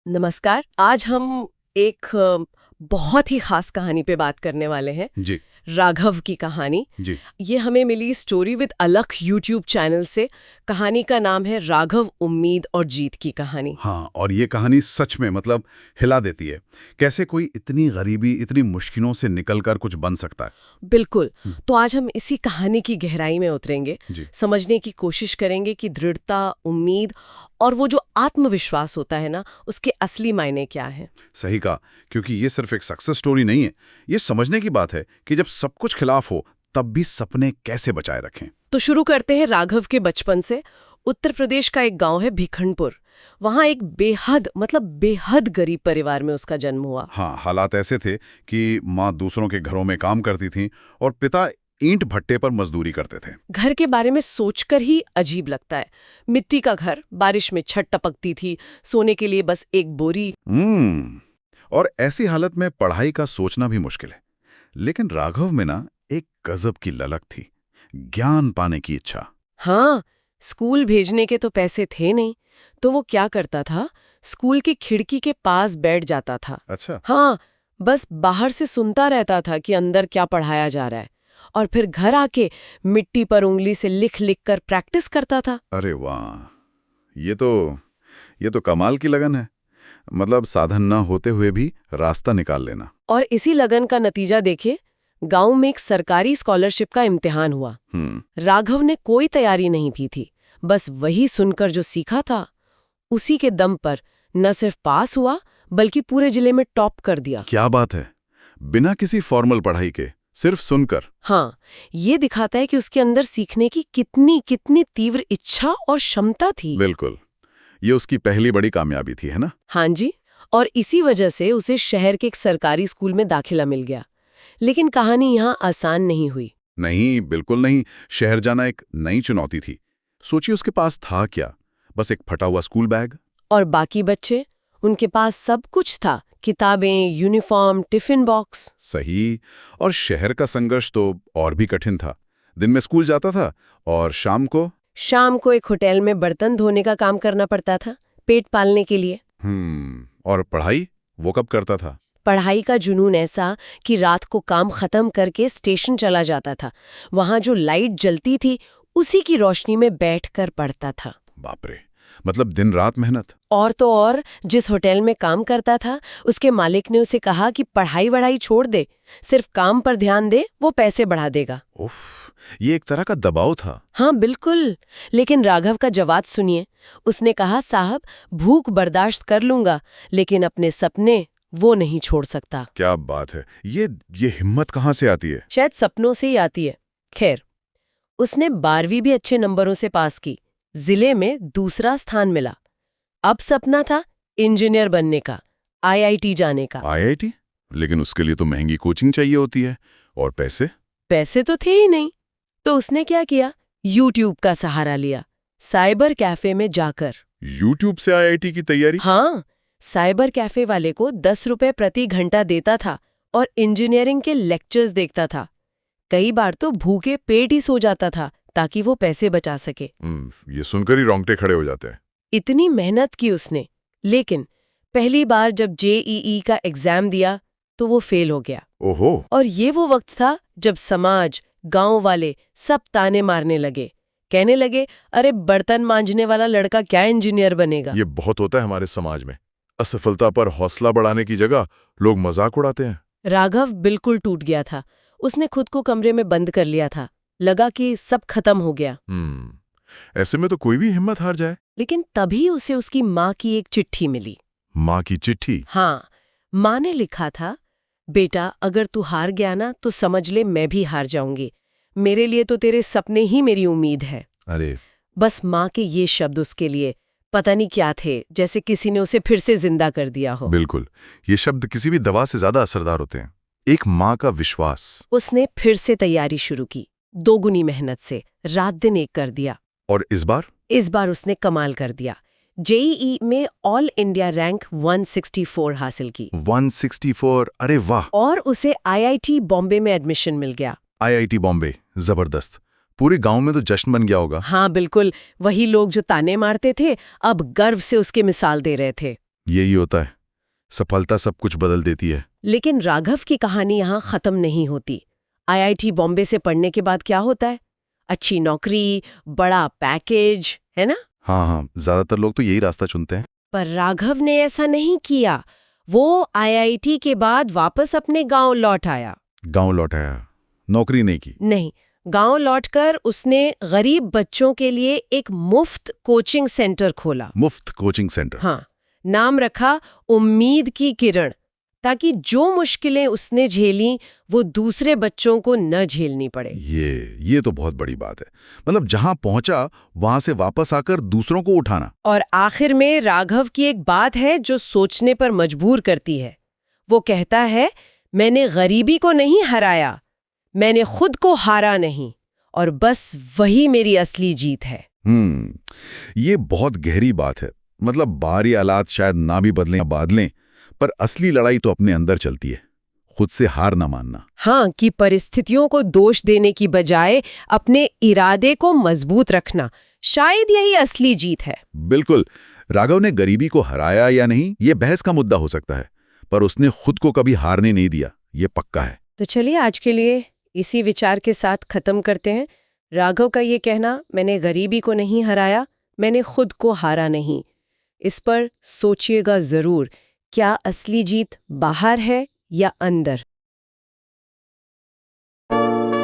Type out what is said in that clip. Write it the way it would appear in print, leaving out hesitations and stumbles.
नमस्कार। आज हम एक बहुत ही खास कहानी पे बात करने वाले हैं। जी। राघव की कहानी। जी। ये हमें मिली स्टोरी विद अलख यूट्यूब चैनल से। कहानी का नाम है राघव, उम्मीद और जीत की कहानी। हाँ, और ये कहानी सच में मतलब हिला देती है। कैसे कोई इतनी गरीबी, इतनी मुश्किलों से निकलकर कुछ बन सकता है। बिल्कुल। तो आज हम इसी कहानी की गहराई में उतरेंगे, जी। समझने की कोशिश करेंगे कि दृढ़ता, उम्मीद और वो जो आत्मविश्वास होता है ना, उसके असली मायने क्या हैं। सही कहा, क्योंकि ये सिर्फ एक सक्सेस स्टोरी नहीं है। ये समझने की बात है कि जब सब कुछ खिलाफ हो, तब भी सपने कैसे बचाए रखें। तो शुरू करते हैं राघव के बचपन से। उत्तर प्रदेश का एक गांव है भिखनपुर। वहां एक बेहद गरीब परिवार में उसका जन्म हुआ। हाँ, हालात ऐसे थे कि माँ दूसरों के घरों में काम करती थीं और पिता ईंट भट्टे पर मजदूरी करते थे। घर के बारे में सोचकर ही अजीब लगता है। मिट्टी का घर, बारिश में छत टपकती थी, सोने के लिए बस एक बोरी। और ऐसी हालत में पढ़ाई का सोचना भी मुश्किल है। लेकिन राघव में ना एक गजब की ललक थी, ज्ञान पाने की इच्छा। हाँ, स्कूल भेजने के तो पैसे थे नहीं, तो वो क्या करता था, स्कूल की खिड़की के पास बैठ जाता था। अच्छा। हाँ, बस बाहर से सुनता रहता था कि अंदर क्या पढ़ाया जा रहा है, और फिर घर आके मिट्टी पर उंगली से लिख लिख कर प्रैक्टिस करता था। अरे वाह, ये तो कमाल की लगन है। मतलब साधन ना होते हुए भी रास्ता निकाल लेना। और इसी लगन का नतीजा देखिए, गांव में एक सरकारी स्कॉलरशिप का इम्तिहान हुआ। राघव ने कोई तैयारी नहीं की थी, बस वही सुनकर जो सीखा था, उसी के दम पर न सिर्फ पास हुआ, बल्कि पूरे जिले में टॉप कर दिया। क्या बात है, बिना किसी फॉर्मल पढ़ाई के, सिर्फ सुनकर। हाँ, ये दिखाता है कि उसके अंदर सीखने की कितनी कितनी तीव्र इच्छा और क्षमता थी। बिल्कुल, ये उसकी पहली बड़ी कामयाबी थी, है ना? हाँ जी, और इसी वजह से उसे शहर के एक सरकारी स्कूल में दाखिला मिल गया। लेकिन कहानी यहाँ आसान नहीं हुई। नहीं, बिल्कुल नहीं। शहर जाना एक नई चुनौती थी। सोचिए, उसके पास था क्या? बस एक फटा हुआ स्कूल बैग। और बाकी बच्चे, उनके पास सब कुछ था, किताबें, यूनिफॉर्म, टिफिन बॉक्स। सही। और शहर का संघर्ष तो और भी कठिन था। दिन में स्कूल जाता था और शाम को एक होटल में बर्तन धोने का काम करना पड़ता था, पेट पालने के लिए। और पढ़ाई वो कब करता था? पढ़ाई का जुनून ऐसा कि रात को काम खत्म करके स्टेशन चला जाता था। वहां जो लाइट जलती थी, उसी की रोशनी में बैठकर पढ़ता था। बाप रे, मतलब दिन रात मेहनत। और तो और, जिस होटल में काम करता था, उसके मालिक ने उसे कहा कि पढ़ाई वढ़ाई छोड़ दे, सिर्फ काम पर ध्यान दे, वो पैसे बढ़ा देगा। उफ, ये एक तरह का दबाव था। हाँ बिल्कुल। लेकिन राघव का जवाब सुनिए। उसने कहा, साहब, भूख बर्दाश्त कर लूंगा, लेकिन अपने सपने वो नहीं छोड़ सकता। क्या बात है, ये हिम्मत कहाँ से आती है? शायद सपनों से ही आती है। खैर, उसने 12वीं भी अच्छे नंबरों से पास की, जिले में दूसरा स्थान मिला। अब सपना था इंजीनियर बनने का, आईआईटी जाने का। आईआईटी? लेकिन उसके लिए तो महंगी कोचिंग चाहिए होती है, और पैसे? पैसे तो थे ही नहीं। तो उसने क्या किया, यूट्यूब का सहारा लिया, साइबर कैफे में जाकर। यूट्यूब से आईआईटी की तैयारी? हाँ, साइबर कैफे वाले को 10 रुपए प्रति घंटा देता था और इंजीनियरिंग के लेक्चर्स देखता था। कई बार तो भूखे पेट ही सो जाता था ताकि वो पैसे बचा सके। ये सुनकर ही रोंगटे खड़े हो जाते हैं। इतनी मेहनत की उसने, लेकिन पहली बार जब जेईई का एग्जाम दिया तो वो फेल हो गया। ओहो। और ये वो वक्त था जब समाज, गांव वाले सब ताने मारने लगे, कहने लगे, अरे बर्तन मांजने वाला लड़का क्या इंजीनियर बनेगा। ये बहुत होता है हमारे समाज में। असफलता पर हौसला बढ़ाने की जगह लोग मजाक उड़ाते हैं। राघव बिल्कुल टूट गया था। उसने खुद को कमरे में बंद कर लिया था। लगा कि सब खत्म हो गया। ऐसे में तो कोई भी हिम्मत हार जाए। लेकिन तभी उसे उसकी माँ की एक चिट्ठी मिली। माँ की चिट्ठी? हाँ, माँ ने लिखा था, बेटा, अगर तू हार गया ना तो समझ ले मैं भी हार जाऊंगी। मेरे लिए तो तेरे सपने ही मेरी उम्मीद है। अरे। बस माँ के ये शब्द उसके लिए पता नहीं क्या थे, जैसे किसी ने उसे फिर से जिंदा कर दिया हो। बिल्कुल, ये शब्द किसी भी दवा से ज्यादा असरदार होते हैं। एक माँ का विश्वास। उसने फिर से तैयारी शुरू की, दोगुनी मेहनत से, रात दिन एक कर दिया। और इस बार उसने कमाल कर दिया। जेईई में ऑल इंडिया रैंक 164 हासिल की। 164? अरे वाह। और उसे आईआईटी बॉम्बे में एडमिशन मिल गया। आईआईटी बॉम्बे, जबरदस्त। पूरे गांव में तो जश्न बन गया होगा। हाँ बिल्कुल, वही लोग जो ताने मारते थे अब गर्व से उसकी मिसाल दे रहे थे। यही होता है, सफलता सब कुछ बदल देती है। लेकिन राघव की कहानी यहाँ खत्म नहीं होती। आईआईटी बॉम्बे से पढ़ने के बाद क्या होता है? अच्छी नौकरी, बड़ा पैकेज, है ना? हाँ हाँ, ज्यादातर लोग तो यही रास्ता चुनते हैं। पर राघव ने ऐसा नहीं किया। वो आईआईटी के बाद वापस अपने गांव लौट आया। गांव लौट आया, नौकरी नहीं की। नहीं, गांव लौटकर उसने गरीब बच्चों के लिए एक मुफ्त कोचिंग सेंटर खोला। मुफ्त कोचिंग सेंटर? हाँ, नाम रखा उम्मीद की किरण, ताकि जो मुश्किलें उसने झेली वो दूसरे बच्चों को न झेलनी पड़े। ये तो बहुत बड़ी बात है। मतलब जहां पहुंचा वहां से वापस आकर दूसरों को उठाना। और आखिर में राघव की एक बात है जो सोचने पर मजबूर करती है। वो कहता है, मैंने गरीबी को नहीं हराया, मैंने खुद को हारा नहीं, और बस वही मेरी असली जीत है। ये बहुत गहरी बात है। मतलब बाहरी हालात शायद ना भी बदलें या बादलें, पर असली लड़ाई तो अपने अंदर चलती है, खुद से हार ना मानना। हाँ, कि परिस्थितियों को दोष देने की बजाय अपने इरादे को मजबूत रखना, शायद यही असली जीत है। बिल्कुल। राघव ने गरीबी को हराया या नहीं, ये बहस का मुद्दा हो सकता है, पर उसने खुद को कभी हारने नहीं दिया, ये पक्का है। तो चलिए आज के लिए इसी विचार के साथ खत्म करते हैं। राघव का ये कहना, मैंने गरीबी को नहीं हराया, मैंने खुद को हारा नहीं, इस पर सोचिएगा जरूर। क्या असली जीत बाहर है या अंदर?